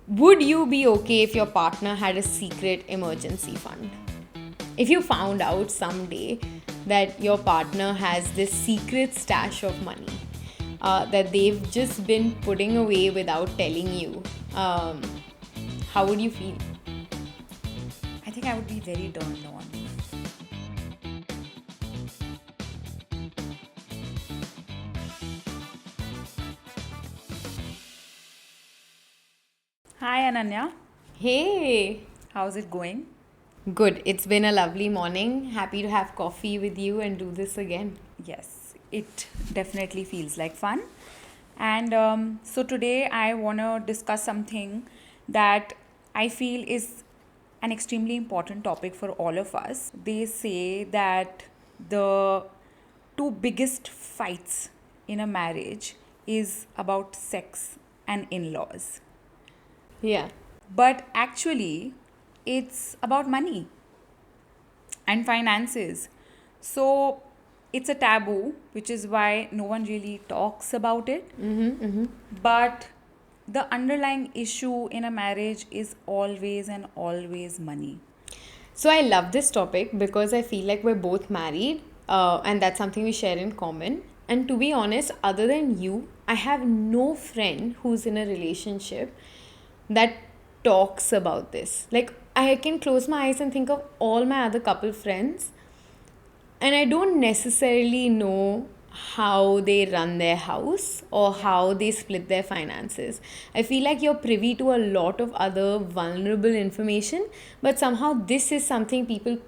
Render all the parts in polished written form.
Would you be okay if your partner had a secret emergency fund? If you found out someday that your partner has this secret stash of money that they've just been putting away without telling you, how would you feel? I think I would be very turned on. Hi Ananya, Hey, how's it going? good. It's been a lovely morning. Happy to have coffee with you and do this again. Yes, it definitely feels like fun. And so today I want to discuss something that I feel is an extremely important topic for all of us. They say that the two biggest fights in a marriage is about sex and in-laws. Yeah. But actually, it's about money and finances. So it's a taboo, which is why no one really talks about it. But the underlying issue in a marriage is always and always money. So I love this topic because I feel like we're both married, and that's something we share in common. And to be honest, other than you, I have no friend who's in a relationship that talks about this. Like, I can close my eyes and think of all my other couple friends, and I don't necessarily know how they run their house or how they split their finances. I feel like you're privy to a lot of other vulnerable information, but somehow this is something people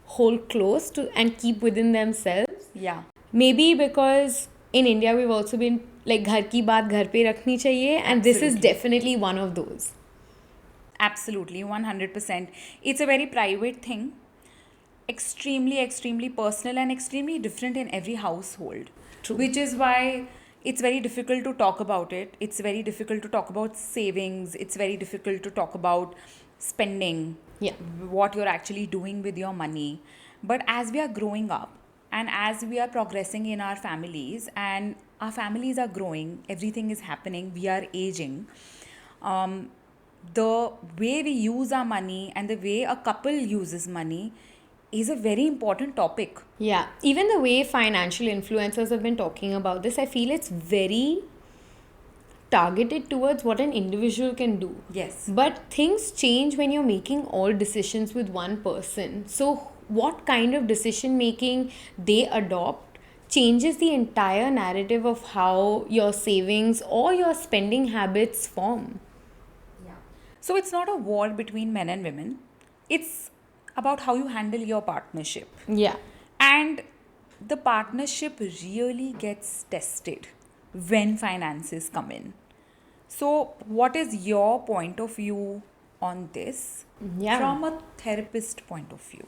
hold close to and keep within themselves. Yeah, Maybe because in India we've also been like घर की बात घर पे रखनी चाहिए, and this is absolutely. definitely one of those. Absolutely, 100%. It's a very private thing, extremely personal and extremely different in every household. True. Which is why it's very difficult to talk about it. It's very difficult to talk about savings. It's very difficult to talk about spending, Yeah. what you're actually doing with your money. But as we are growing up and as we are progressing in our families and our families are growing, everything is happening, we are aging. Um, the way we use our money and the way a couple uses money is a very important topic. Yeah, even the way financial influencers have been talking about this, I feel it's very targeted towards what an individual can do. Yes. But things change when you're making all decisions with one person. So, what kind of decision making they adopt changes the entire narrative of how your savings or your spending habits form. So it's not a war between men and women. It's about how you handle your partnership. Yeah. And the partnership really gets tested when finances come in. So, what is your point of view on this Yeah. from a therapist point of view?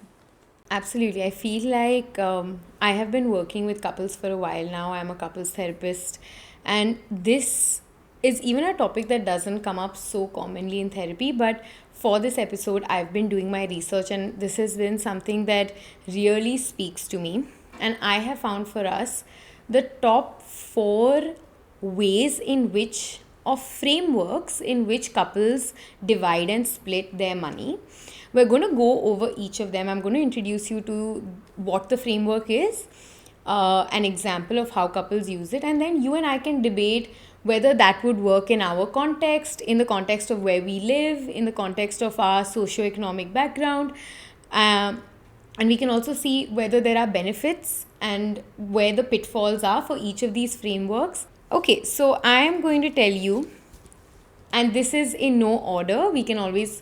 Absolutely. I feel like I have been working with couples for a while now. I'm a couples therapist. And this is even a topic that doesn't come up so commonly in therapy. But for this episode, I've been doing my research, and this has been something that really speaks to me. And I have found for us the top four ways in which, or frameworks in which couples divide and split their money. We're going to go over each of them. I'm going to introduce you to what the framework is, an example of how couples use it, and then you and I can debate whether that would work in our context, in the context of where we live, in the context of our socioeconomic background. And we can also see whether there are benefits and where the pitfalls are for each of these frameworks. Okay, so I am going to tell you, and this is in no order. We can always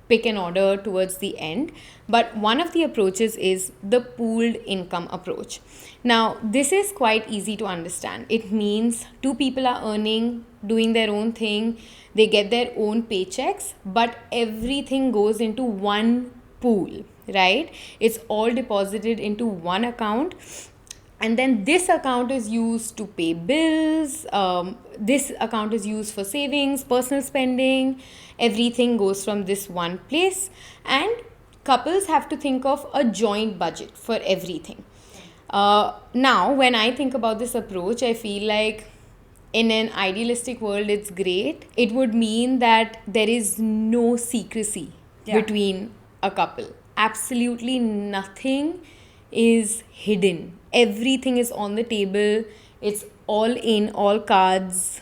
pick an order towards the end, but one of the approaches is the pooled income approach. Now, this is quite easy to understand. It means two people are earning, doing their own thing, they get their own paychecks, but everything goes into one pool, right? It's all deposited into one account, and then this account is used to pay bills. This account is used for savings, personal spending. Everything goes from this one place, and couples have to think of a joint budget for everything. Now when I think about this approach, I feel like in an idealistic world, it's great. It would mean that there is no secrecy Yeah. between a couple. Absolutely nothing is hidden. Everything is on the table. It's all in, all cards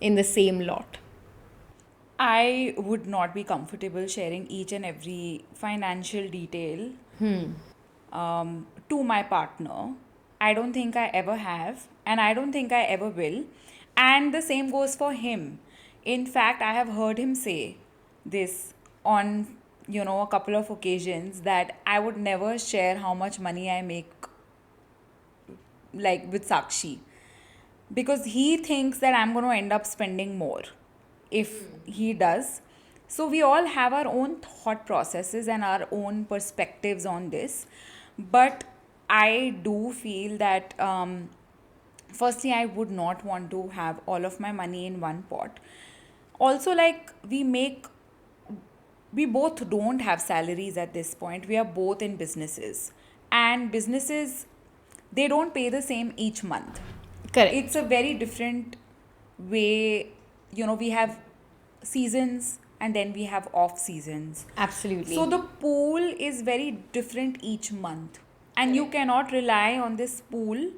in the same lot. I would not be comfortable sharing each and every financial detail to my partner. I don't think I ever have, and I don't think I ever will. And the same goes for him. In fact, I have heard him say this on, a couple of occasions, that I would never share how much money I make, like with Sakshi, because he thinks that I'm going to end up spending more if he does. So we all have our own thought processes and our own perspectives on this. But I do feel that, firstly, I would not want to have all of my money in one pot. Also, like, we both don't have salaries at this point. We are both in businesses, and businesses, they don't pay the same each month. Correct. It's a very different way. We have seasons, and then we have off seasons. Absolutely. So the pool is very different each month, and you cannot rely on this pool.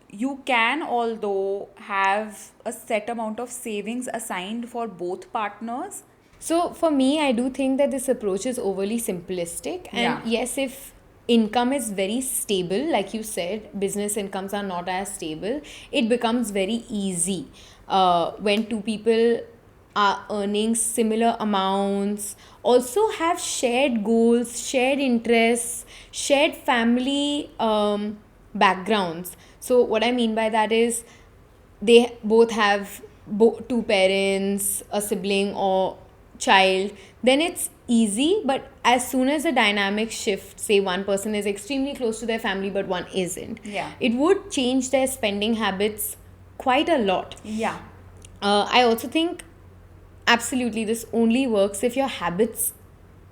You can, although, have a set amount of savings assigned for both partners. So for me, I do think that this approach is overly simplistic. And Yeah. yes, if income is very stable, like you said, business incomes are not as stable, it becomes very easy when two people are earning similar amounts, also have shared goals, shared interests, shared family backgrounds. So what I mean by that is they both have two parents, a sibling or child, then it's easy. But as soon as the dynamic shifts, say one person is extremely close to their family but one isn't, Yeah. it would change their spending habits quite a lot. Yeah. I also think absolutely this only works if your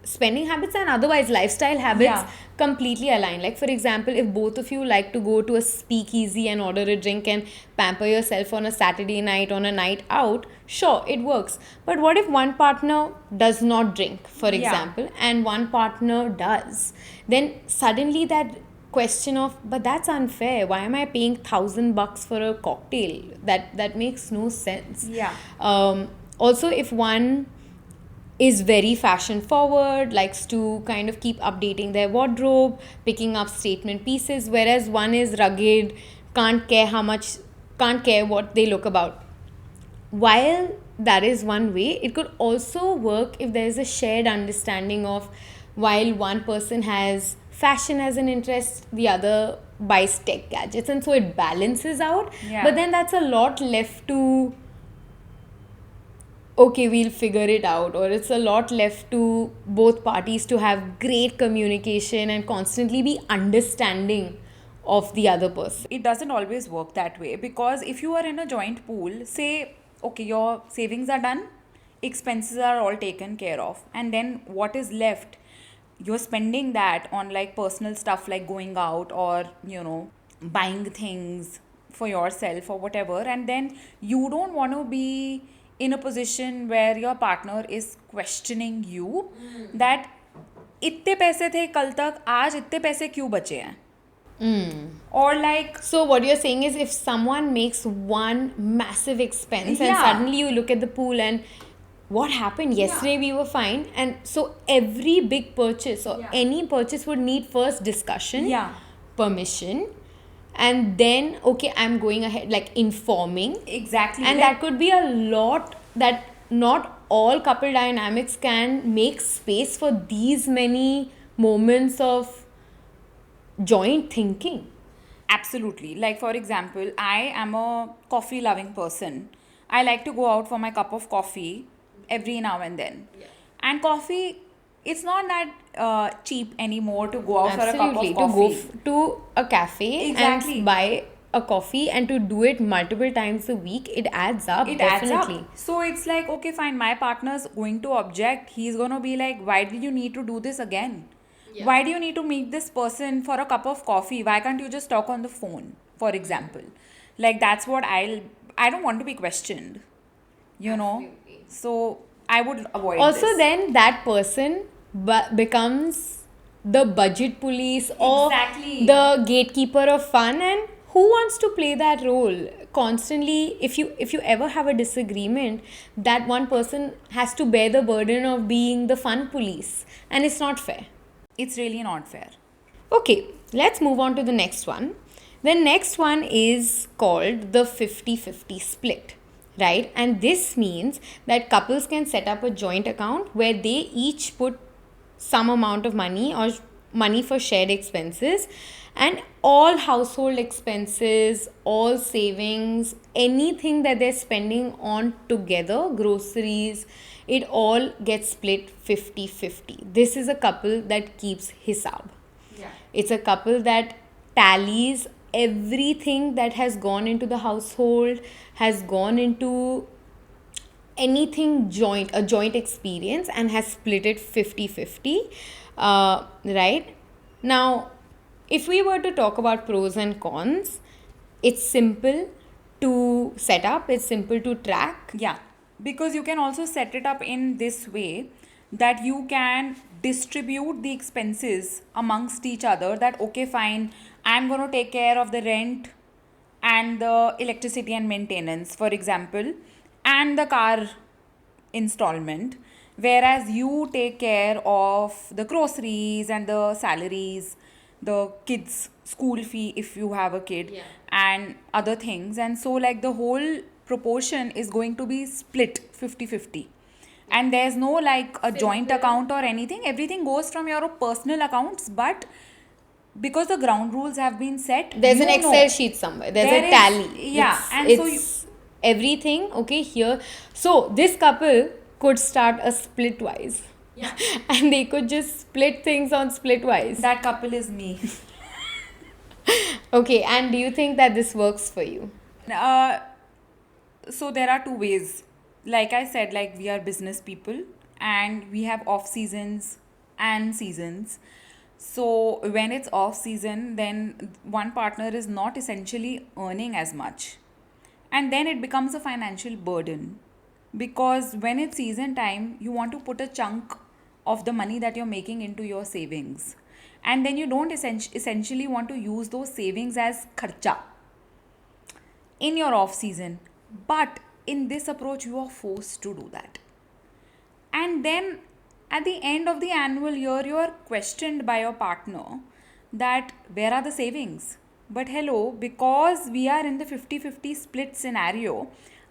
spending habits and otherwise lifestyle habits Yeah. completely align. Like for example, if both of you like to go to a speakeasy and order a drink and pamper yourself on a Saturday night, on a night out, sure, it works. But what if one partner does not drink, for Yeah. example, and one partner does? Then suddenly that question of, but that's unfair, why am I paying $1,000 for a cocktail? That makes no sense. Yeah. Also, if one is very fashion forward, likes to kind of keep updating their wardrobe, picking up statement pieces, whereas one is rugged, can't care what they look about. While that is one way, it could also work if there is a shared understanding of, while one person has fashion as an interest, the other buys tech gadgets, and so it balances out. Yeah. But then that's a lot left to, okay, we'll figure it out, or it's a lot left to both parties to have great communication and constantly be understanding of the other person. It doesn't always work that way, because if you are in a joint pool, say, okay, your savings are done, expenses are all taken care of, and then what is left, you're spending that on like personal stuff like going out or buying things for yourself or whatever, and then you don't want to be in a position where your partner is questioning you that इतने पैसे थे कल तक, आज इतने पैसे क्यों बचे हैं. Or like, So what you're saying is, if someone makes one massive expense and Yeah. suddenly you look at the pool and what happened yesterday, we were fine, and so every big purchase or Yeah. any purchase would need first discussion, Yeah. permission, and then okay, I'm going ahead, like informing. exactly, And like, that could be a lot, that not all couple dynamics can make space for these many moments of joint thinking. absolutely. Like, for example, I am a coffee loving person. I like to go out for my cup of coffee every now and then. And coffee, it's not that cheap anymore to go out for a cup Absolutely. of To coffee. go to a cafe Exactly. and buy a coffee and to do it multiple times a week, it adds up. It adds Definitely. up. So it's like, okay, fine, my partner's going to object. He's going to be like, why do you need to do this again? Why do you need to meet this person for a cup of coffee? Why can't you just talk on the phone, for example? Like, that's what I'll I don't want to be questioned, you know. So I would avoid Also, this. then that person becomes the budget police or Exactly. the gatekeeper of fun, and who wants to play that role constantly? If you ever have a disagreement, that one person has to bear the burden of being the fun police, and it's not fair. It's really not fair. Okay, let's move on to the next one. The next one is called the 50-50 split, right? And this means that couples can set up a joint account where they each put some amount of money or money for shared expenses, and all household expenses, all savings, anything that they're spending on together, groceries, it all gets split 50-50. This is a couple that keeps hisab. Yeah. It's a couple that tallies everything that has gone into the household, has gone into anything joint, a joint experience, and has split it 50-50. Right? Now, if we were to talk about pros and cons, it's simple to set up, it's simple to track. Yeah, because you can also set it up in this way that you can distribute the expenses amongst each other. That, okay, fine, I'm going to take care of the rent and the electricity and maintenance, for example, and the car installment, whereas you take care of the groceries and the salaries, the kids school fee if you have a kid, Yeah. and other things. And so like the whole proportion is going to be split 50-50, and there's no like a joint account or anything. Everything goes from your personal accounts, but because the ground rules have been set, There's you an know, Excel sheet somewhere, there's there a is- tally. yeah, it's, and so it's everything okay here. So this couple could start a splitwise. Yeah. And they could just split things on splitwise. that couple is me. Okay, and do you think that this works for you? uh, so there are two ways. Like I said, like we are business people and we have off seasons and seasons. So when it's off season, then one partner is not essentially earning as much, and then it becomes a financial burden, because when it's season time you want to put a chunk of the money that you're making into your savings, and then you don't essentially want to use those savings as kharcha in your off season. But in this approach you are forced to do that, and then at the end of the annual year you are questioned by your partner that where are the savings. But hello, because we are in the 50-50 split scenario,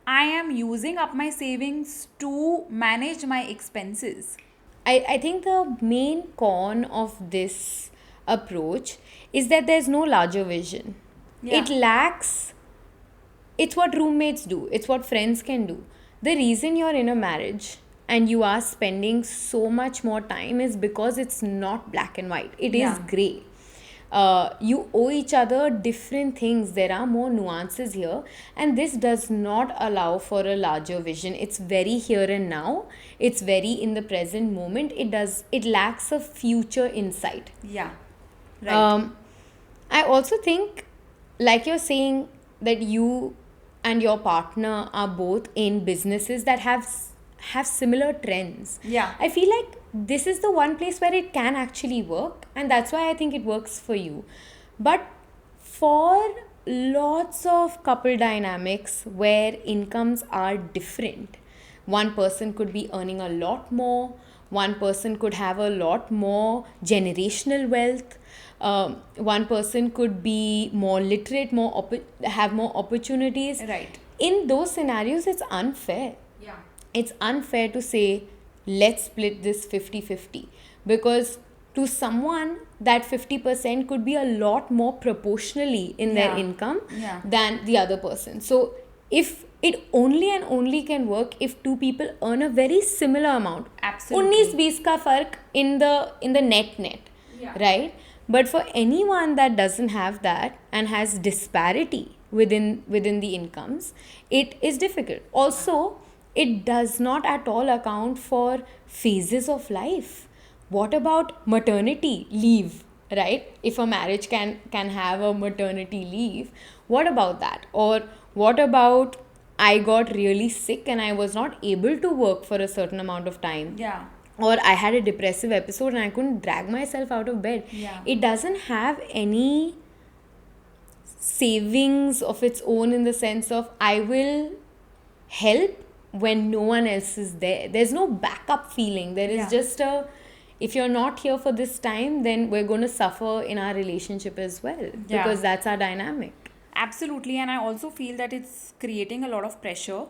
I am using up my savings to manage my expenses. I think the main con of this approach is that there's no larger vision. Yeah. It lacks, it's what roommates do, it's what friends can do. The reason you're in a marriage and you are spending so much more time is because it's not black and white, it is Yeah. gray. You owe each other different things. There are more nuances here, and this does not allow for a larger vision. It's very here and now. It's very in the present moment. It lacks a future insight. Yeah. Right. I also think, like you're saying, that you and your partner are both in businesses that have similar trends. Yeah. I feel like this is the one place where it can actually work, and that's why I think it works for you. But for lots of couple dynamics where incomes are different, one person could be earning a lot more, one person could have a lot more generational wealth, one person could be more literate, have more opportunities. Right. In those scenarios, it's unfair. Yeah. It's unfair to say, let's split this 50-50, because to someone that 50% could be a lot more proportionally in their Yeah. income Yeah. than the other person. So if it only and only can work if two people earn a very similar amount, Absolutely. 19-20 का फर्क in the net, Yeah. right? But for anyone that doesn't have that and has disparity within the incomes, it is difficult. Also, it does not at all account for phases of life. What about maternity leave, right? If a marriage can have a maternity leave, what about that? Or what about I got really sick and I was not able to work for a certain amount of time, Yeah. or I had a depressive episode and I couldn't drag myself out of bed, Yeah. it doesn't have any savings of its own, in the sense of I will help when no one else is there. There's no backup feeling. There is Yeah. just a, if you're not here for this time, then we're going to suffer in our relationship as well, Yeah. because that's our dynamic. Absolutely, and I also feel that it's creating a lot of pressure.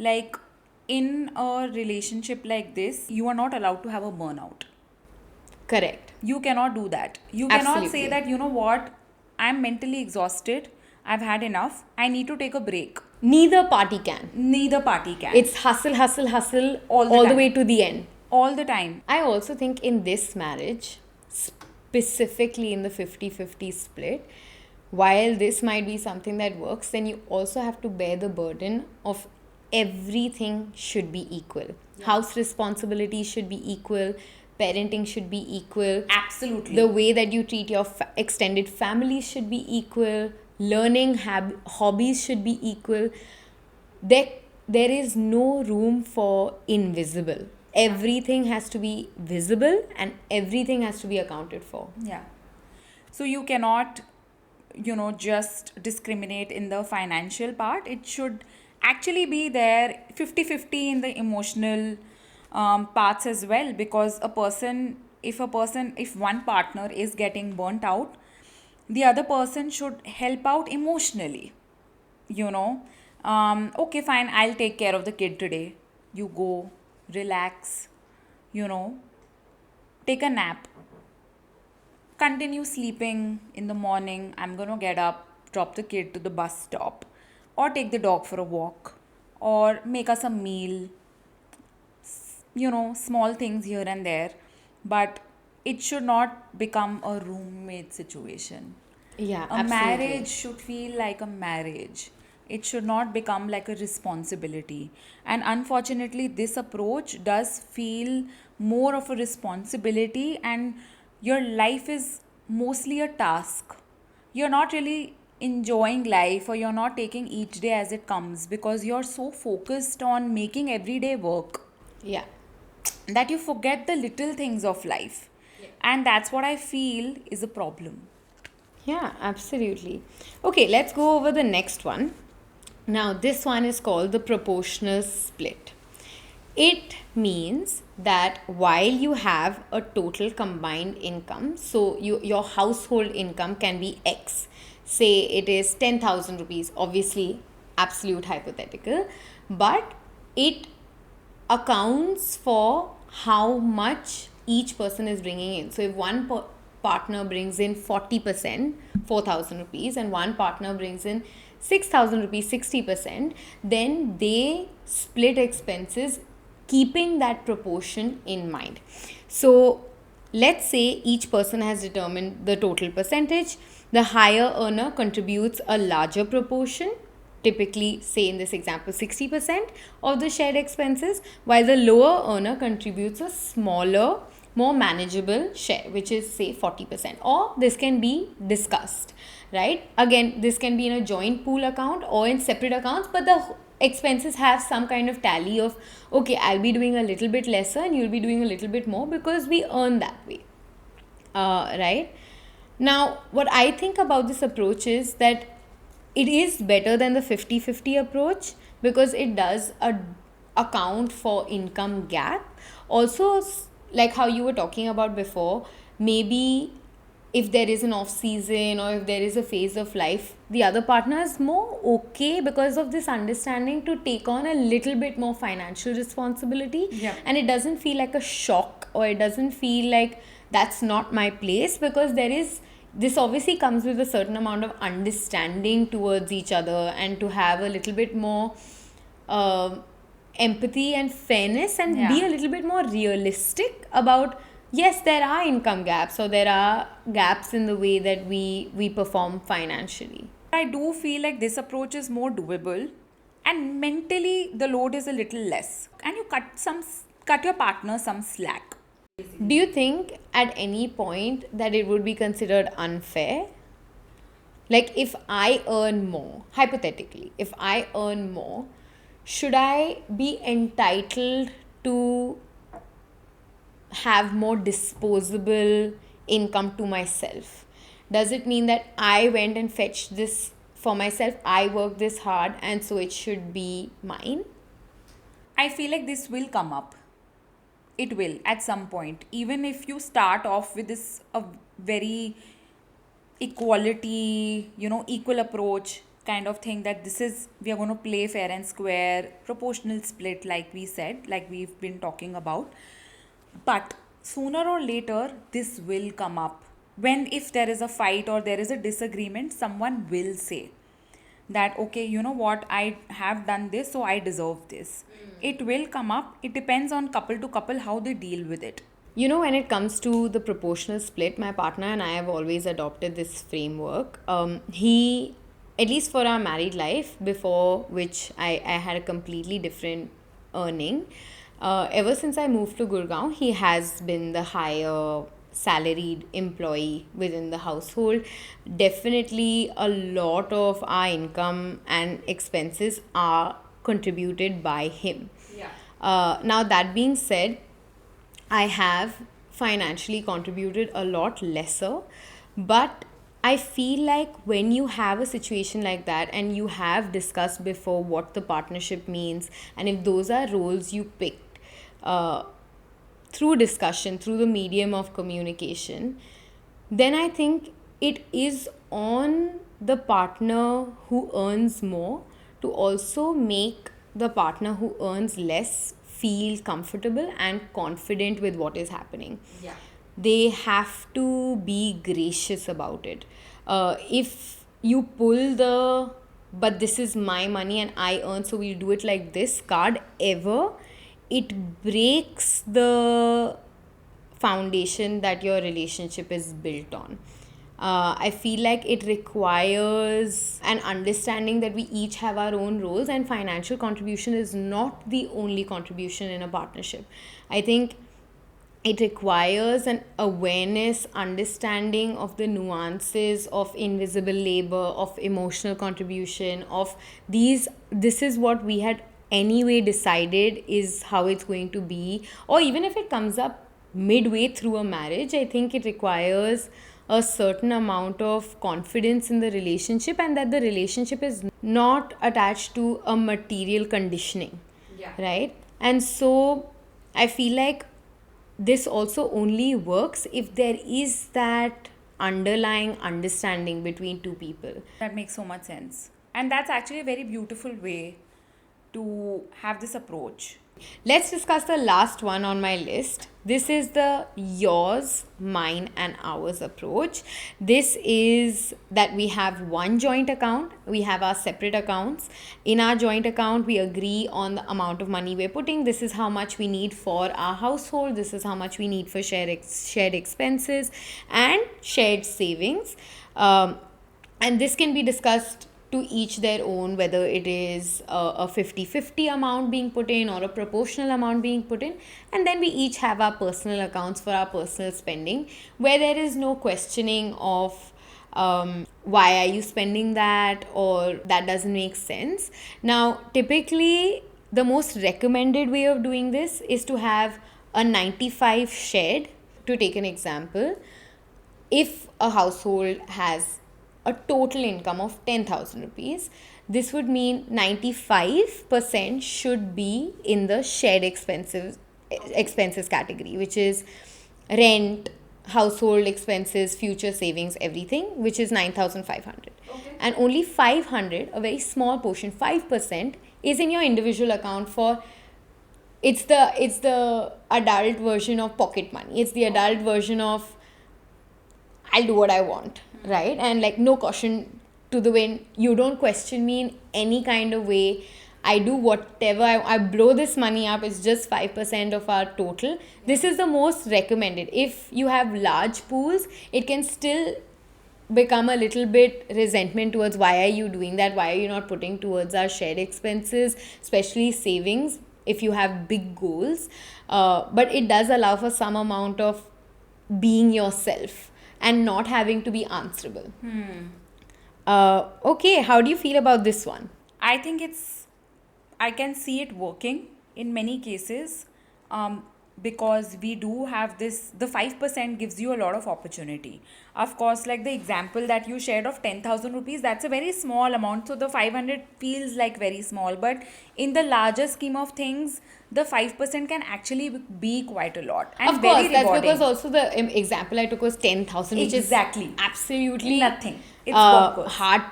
Like in a relationship like this, you are not allowed to have a burnout. Correct. You cannot do that. You cannot say Absolutely. that, you know what, I'm mentally exhausted, I've had enough, I need to take a break. Neither party can. Neither party can. It's hustle, hustle, hustle All the all the time. way to the end. All the time. I also think in this marriage, specifically in the 50-50 split, while this might be something that works, then you also have to bear the burden of everything should be equal. House responsibilities should be equal, parenting should be equal, Absolutely. the way that you treat your extended family should be equal, learning hobbies should be equal. There is no room for invisible. Everything has to be visible and everything has to be accounted for. Yeah. So you cannot, you know, just discriminate in the financial part. It should actually be there 50-50 in the emotional parts as well, because if one partner is getting burnt out, the other person should help out emotionally, you know. Okay, fine, I'll take care of the kid today. You go, relax, you know, take a nap, continue sleeping in the morning. I'm going to get up, drop the kid to the bus stop, or take the dog for a walk, or make us a meal, you know, small things here and there. But it should not become a roommate situation. Yeah, A marriage should feel like a marriage. It should not become like a responsibility. And unfortunately, this approach does feel more of a responsibility, and your life is mostly a task. You're not really enjoying life, or you're not taking each day as it comes, because you're so focused on making every day work Yeah. that you forget the little things of life. And that's what I feel is a problem. Yeah, absolutely. Okay, let's go over the next one. Now, this one is called the proportional split. It means that while you have a total combined income, so your household income can be X. Say it is 10,000 rupees, obviously, absolute hypothetical, but it accounts for how much each person is bringing in. So if one partner brings in 40%, 4,000 rupees, and one partner brings in 6,000 rupees, 60%, then they split expenses keeping that proportion in mind. So let's say each person has determined the total percentage. The higher earner contributes a larger proportion, typically, say in this example, 60% of the shared expenses, while the lower earner contributes a smaller, more manageable share, which is say 40%. Or this can be discussed, right? Again, this can be in a joint pool account or in separate accounts, but the expenses have some kind of tally of, okay, I'll be doing a little bit lesser and you'll be doing a little bit more, because we earn that way, right? Now, what I think about this approach is that it is better than the 50-50 approach, because it does account for income gap. Also, like how you were talking about before, maybe if there is an off season or if there is a phase of life, the other partner is more okay because of this understanding to take on a little bit more financial responsibility. Yeah. And it doesn't feel like a shock, or it doesn't feel like that's not my place, because this obviously comes with a certain amount of understanding towards each other, and to have a little bit more empathy and fairness, and be Yeah. a little bit more realistic about, yes, there are income gaps, or there are gaps in the way that we perform financially. I do feel like this approach is more doable, and mentally the load is a little less. And you cut your partner some slack. Do you think at any point that it would be considered unfair? Like if I earn more, hypothetically, if I earn more, should I be entitled to have more disposable income to myself? Does it mean that I went and fetched this for myself? I worked this hard and so it should be mine? I feel like this will come up. It will at some point. Even if you start off with this a very equality, equal approach kind of thing, that this is, we are going to play fair and square, proportional split, like we said, like we've been talking about. But sooner or later, this will come up. When, if there is a fight or there is a disagreement, someone will say that, okay, you know what, I have done this, so I deserve this. It will come up. It depends on couple to couple how they deal with it. You know, when it comes to the proportional split, my partner and I have always adopted this framework. He, at least for our married life, before which I had a completely different earning. Ever since I moved to Gurgaon, he has been the higher salaried employee within the household. Definitely, a lot of our income and expenses are contributed by him. Yeah. Now, that being said, I have financially contributed a lot lesser, but I feel like when you have a situation like that and you have discussed before what the partnership means, and if those are roles you picked uh, through discussion, through the medium of communication, then I think it is on the partner who earns more to also make the partner who earns less feel comfortable and confident with what is happening. Yeah. They have to be gracious about it. If you pull the but this is my money and I earn, so we'll do it like this card ever, it breaks the foundation that your relationship is built on. I feel like it requires an understanding that we each have our own roles, and financial contribution is not the only contribution in a partnership. I think it requires an awareness, understanding of the nuances of invisible labor, of emotional contribution, of these. This is what we had anyway decided is how it's going to be, or even if it comes up midway through a marriage, I think it requires a certain amount of confidence in the relationship, and that the relationship is not attached to a material conditioning. Yeah. Right? And so I feel like this also only works if there is that underlying understanding between two people. That makes so much sense. And that's actually a very beautiful way to have this approach. Let's discuss the last one on my list. This is the yours, mine, and ours approach. This is that we have one joint account, we have our separate accounts. In our joint account, we agree on the amount of money we're putting. This is how much we need for our household, this is how much we need for shared expenses and shared savings. And this can be discussed to each their own, whether it is a 50-50 amount being put in or a proportional amount being put in. And then we each have our personal accounts for our personal spending, where there is no questioning of why are you spending that, or that doesn't make sense. Now, typically, the most recommended way of doing this is to have a 95 shared. To take an example, if a household has a total income of 10,000 rupees, this would mean 95% should be in the shared expenses category, which is rent, household expenses, future savings, everything, which is 9,500. Okay. And only 500, a very small portion, 5%, is in your individual account for it's the adult version of pocket money. It's the adult version of I'll do what I want, right? And like no caution to the wind. You don't question me in any kind of way. I do whatever I blow this money up. It's just 5% of our total. This is the most recommended. If you have large pools, it can still become a little bit resentment towards why are you doing that? Why are you not putting towards our shared expenses, especially savings if you have big goals? But it does allow for some amount of being yourself and not having to be answerable. Okay, how do you feel about this one? I think it's I can see it working in many cases, um, because we do have this, the 5% gives you a lot of opportunity. Of course, like the example that you shared of 10,000 rupees, that's a very small amount. So the 500 feels like very small. But in the larger scheme of things, the 5% can actually be quite a lot Of and course, very that's because rewarding. also the example I took was 10,000, which is Exactly. absolutely Nothing. It's bonkers. hard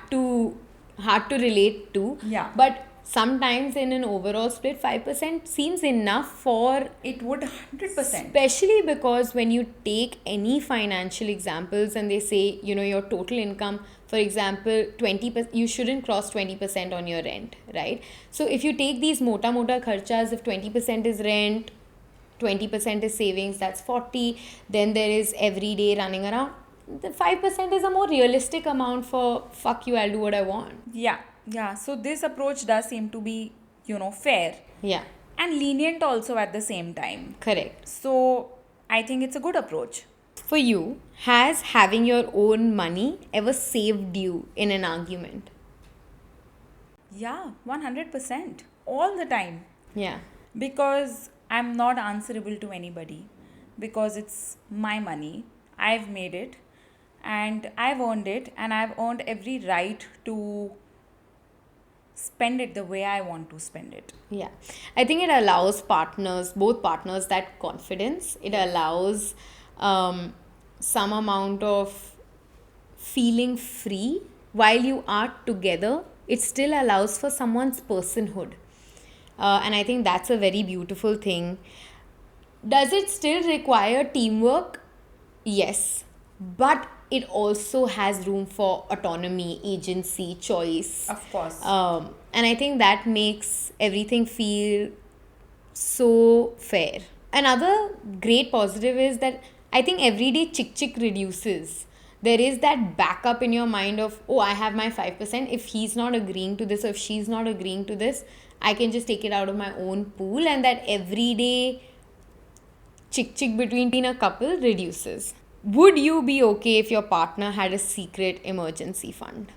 to relate to. Yeah. But sometimes in an overall split, 5% seems enough for, It would 100%. especially because when you take any financial examples and they say, your total income, for example, 20%, you shouldn't cross 20% on your rent, right? So if you take these mota kharchas, if 20% is rent, 20% is savings, that's 40, then there is every day running around. The 5% is a more realistic amount for fuck you, I'll do what I want. Yeah, yeah. So this approach does seem to be, fair Yeah, and lenient also at the same time. correct. So I think it's a good approach. For you, has having your own money ever saved you in an argument? Yeah, 100%. All the time. Yeah. Because I'm not answerable to anybody. Because it's my money. I've made it. And I've earned it. And I've earned every right to spend it the way I want to spend it. Yeah. I think it allows both partners, that confidence. It allows some amount of feeling free while you are together. It still allows for someone's personhood. And I think that's a very beautiful thing. Does it still require teamwork? Yes. But it also has room for autonomy, agency, choice. Of course. And I think that makes everything feel so fair. Another great positive is that I think everyday chick reduces. There is that backup in your mind of, oh, I have my 5%. If he's not agreeing to this, or if she's not agreeing to this, I can just take it out of my own pool, and that everyday chick between a couple reduces. Would you be okay if your partner had a secret emergency fund?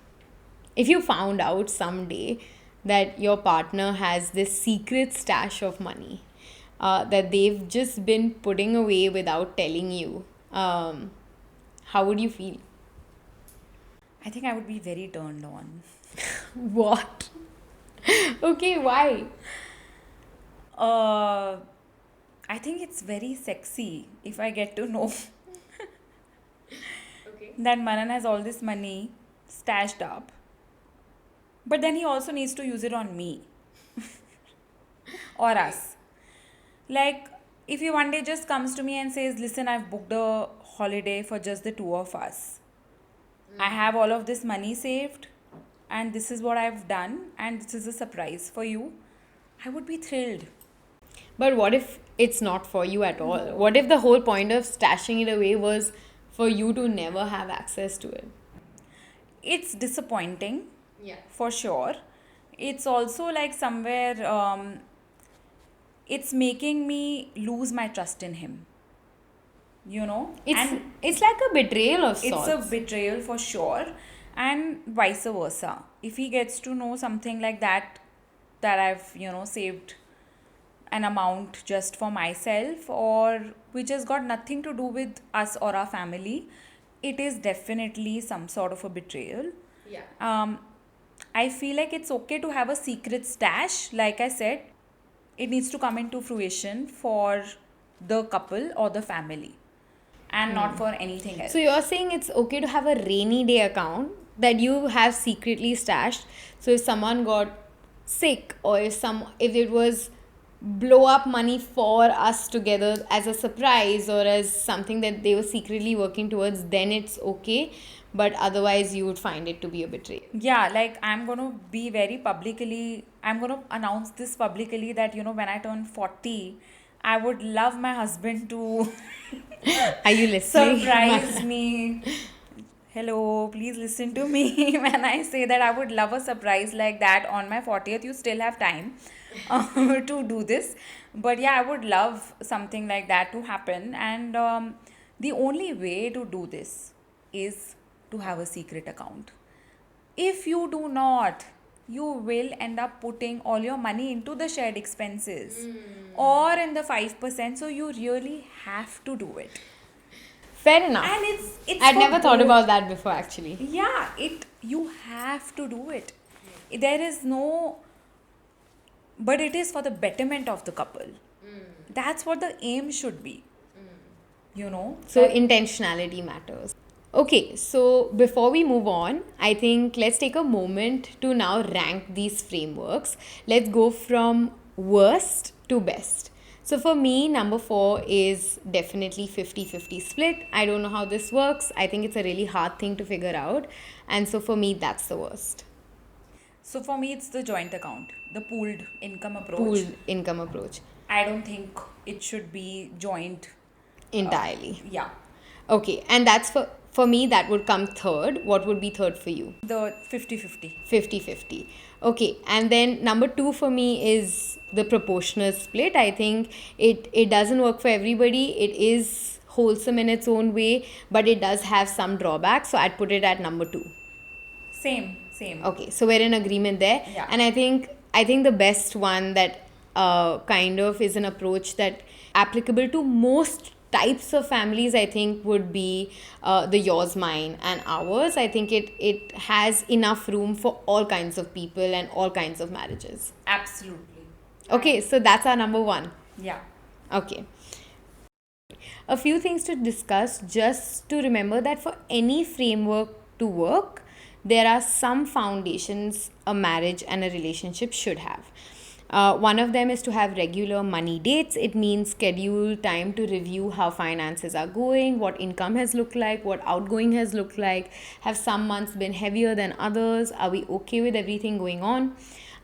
If you found out someday that your partner has this secret stash of money that they've just been putting away without telling you, how would you feel? I think I would be very turned on. What? Okay, why? Uh, I think it's very sexy if I get to know that Manan has all this money stashed up, but then he also needs to use it on me or us. Like, if he one day just comes to me and says, listen, I've booked a holiday for just the two of us. I have all of this money saved, and this is what I've done, and this is a surprise for you. I would be thrilled. But what if it's not for you at all? What if the whole point of stashing it away was for you to never have access to it? It's disappointing, Yeah. for sure. It's also like somewhere, it's making me lose my trust in him. It's like a betrayal of sorts. It's a betrayal for sure, and vice versa. If he gets to know something like that I've saved an amount just for myself, or which has got nothing to do with us or our family, it is definitely some sort of a betrayal. Yeah. I feel like it's okay to have a secret stash. Like I said, it needs to come into fruition for the couple or the family, and not for anything else. So you're saying it's okay to have a rainy day account that you have secretly stashed. So if someone got sick, or if it was blow up money for us together as a surprise, or as something that they were secretly working towards, then it's okay. But otherwise you would find it to be a betrayal. Yeah, like I'm going to be I'm going to announce this publicly that, when I turn 40, I would love my husband to Are you listening? surprise me. Hello, please listen to me when I say that I would love a surprise like that on my 40th. You still have time to do this. But yeah, I would love something like that to happen. And the only way to do this is to have a secret account. If you do not, you will end up putting all your money into the shared expenses or in the 5%. So you really have to do it. Fair enough. And it's I'd for never thought both. about that before, actually. Yeah, you have to do it. There is no, but it is for the betterment of the couple. That's what the aim should be. So That intentionality matters. Okay, so before we move on, I think let's take a moment to now rank these frameworks. Let's go from worst to best. So for me, number 4 is definitely 50-50 split. I don't know how this works. I think it's a really hard thing to figure out. And so for me, that's the worst. So for me, it's the joint account, the pooled income approach. Pooled income approach I don't think it should be joint. entirely. Yeah, Okay, and that's for me, that would come third. What would be third for you? the 50-50. 50-50. Okay, and then number 2 for me is the proportional split. I think it doesn't work for everybody. It is wholesome in its own way, but it does have some drawbacks, so I'd put it at number 2. Same. Okay, so we're in agreement there. Yeah. And I think the best one that kind of is an approach that applicable to most types of families, I think, would be the yours, mine, and ours. I think it has enough room for all kinds of people and all kinds of marriages. Absolutely. Okay, so that's our number 1. Yeah. Okay. A few things to discuss, just to remember that for any framework to work, there are some foundations a marriage and a relationship should have. One of them is to have regular money dates. It means schedule time to review how finances are going, what income has looked like, what outgoing has looked like. Have some months been heavier than others? Are we okay with everything going on?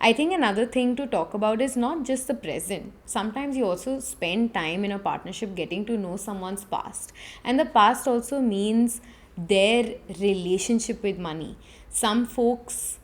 I think another thing to talk about is not just the present. Sometimes you also spend time in a partnership getting to know someone's past. And the past also means their relationship with money. Some folks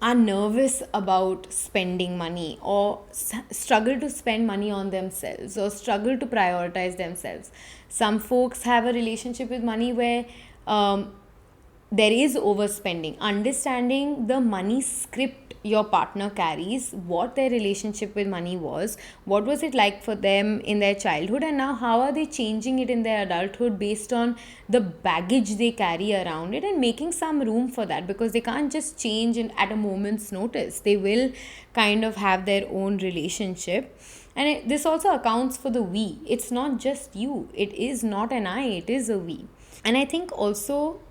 are nervous about spending money or struggle to spend money on themselves or struggle to prioritize themselves. Some folks have a relationship with money where there is overspending. Understanding the money script your partner carries, what their relationship with money was, what was it like for them in their childhood, and now how are they changing it in their adulthood based on the baggage they carry around it, and making some room for that, because they can't just change at a moment's notice. They will kind of have their own relationship. And this also accounts for the we. It's not just you. It is not an I, it is a we. And I think also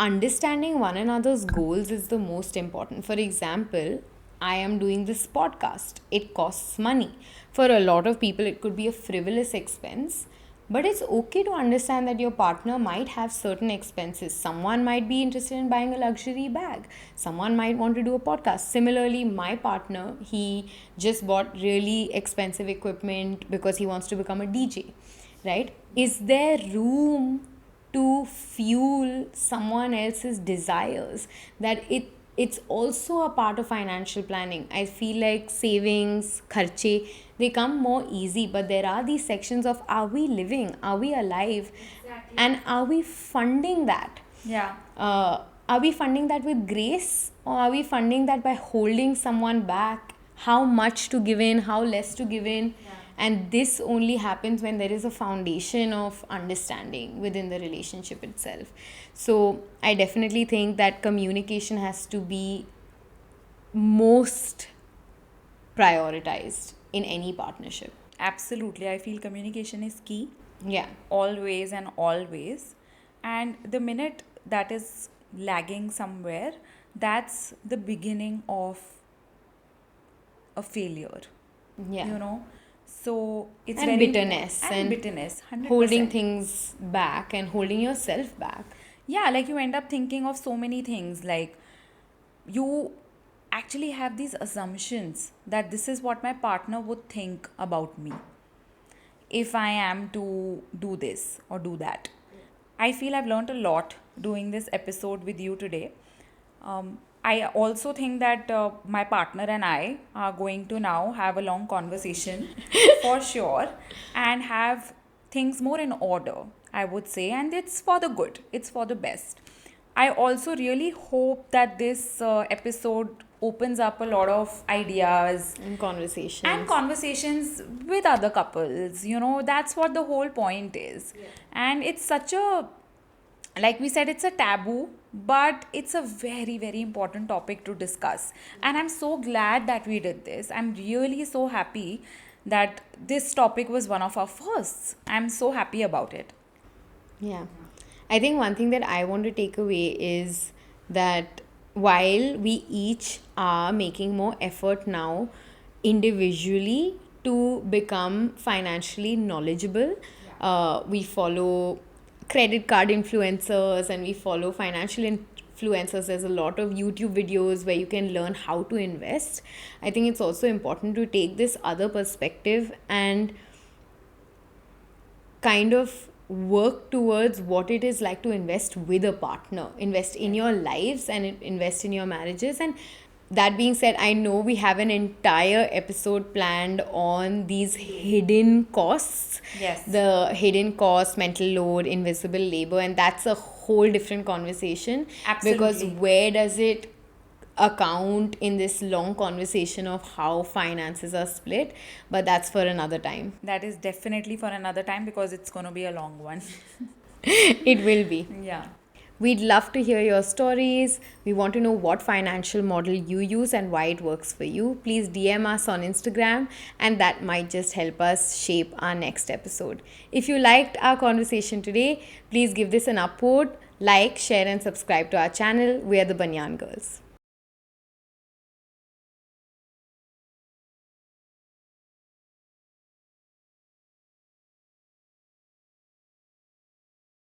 understanding one another's goals is the most important. For example, I am doing this podcast. It costs money. For a lot of people, it could be a frivolous expense, but it's okay to understand that your partner might have certain expenses. Someone might be interested in buying a luxury bag. Someone might want to do a podcast. Similarly, my partner, he just bought really expensive equipment because he wants to become a DJ, right? Is there room to fuel someone else's desires? That it's also a part of financial planning. I feel like savings, kharche, they come more easy, but there are these sections of, are we living, are we alive? Exactly. And are we funding that? Yeah. Are we funding that with grace, or are we funding that by holding someone back? How much to give in, how less to give in? Yeah. And this only happens when there is a foundation of understanding within the relationship itself. So I definitely think that communication has to be most prioritized in any partnership. Absolutely. I feel communication is key. Yeah. Always and always. And the minute that is lagging somewhere, that's the beginning of a failure. Yeah. So it's And very bitterness and bitterness, 100%. holding things back and holding yourself back. Yeah, like you end up thinking of so many things. Like you actually have these assumptions that this is what my partner would think about me if I am to do this or do that. I feel I've learned a lot doing this episode with you today. I also think that my partner and I are going to now have a long conversation for sure and have things more in order, I would say. And it's for the good, it's for the best. I also really hope that this episode opens up a lot of ideas And and conversations. conversations with other couples. That's what the whole point is. And it's such a, like we said, it's a taboo, but it's a very, very important topic to discuss. And I'm so glad that we did this. I'm really so happy that this topic was one of our firsts. I'm so happy about it. Yeah. I think one thing that I want to take away is that while we each are making more effort now individually to become financially knowledgeable, we follow credit card influencers and we follow financial influencers. There's a lot of YouTube videos where you can learn how to invest. I think it's also important to take this other perspective and kind of work towards what it is like to invest with a partner, invest in your lives and invest in your marriages. And that being said, I know we have an entire episode planned on these hidden costs, Yes. the hidden cost, mental load, invisible labor, and that's a whole different conversation. Because Absolutely. where does it account in this long conversation of how finances are split? But that's for another time. That is definitely for another time because it's going to be a long one. It will be. Yeah. We'd love to hear your stories. We want to know what financial model you use and why it works for you. Please DM us on Instagram, and that might just help us shape our next episode. If you liked our conversation today, please give this an upvote, like, share, and subscribe to our channel. We are the Banyan Girls.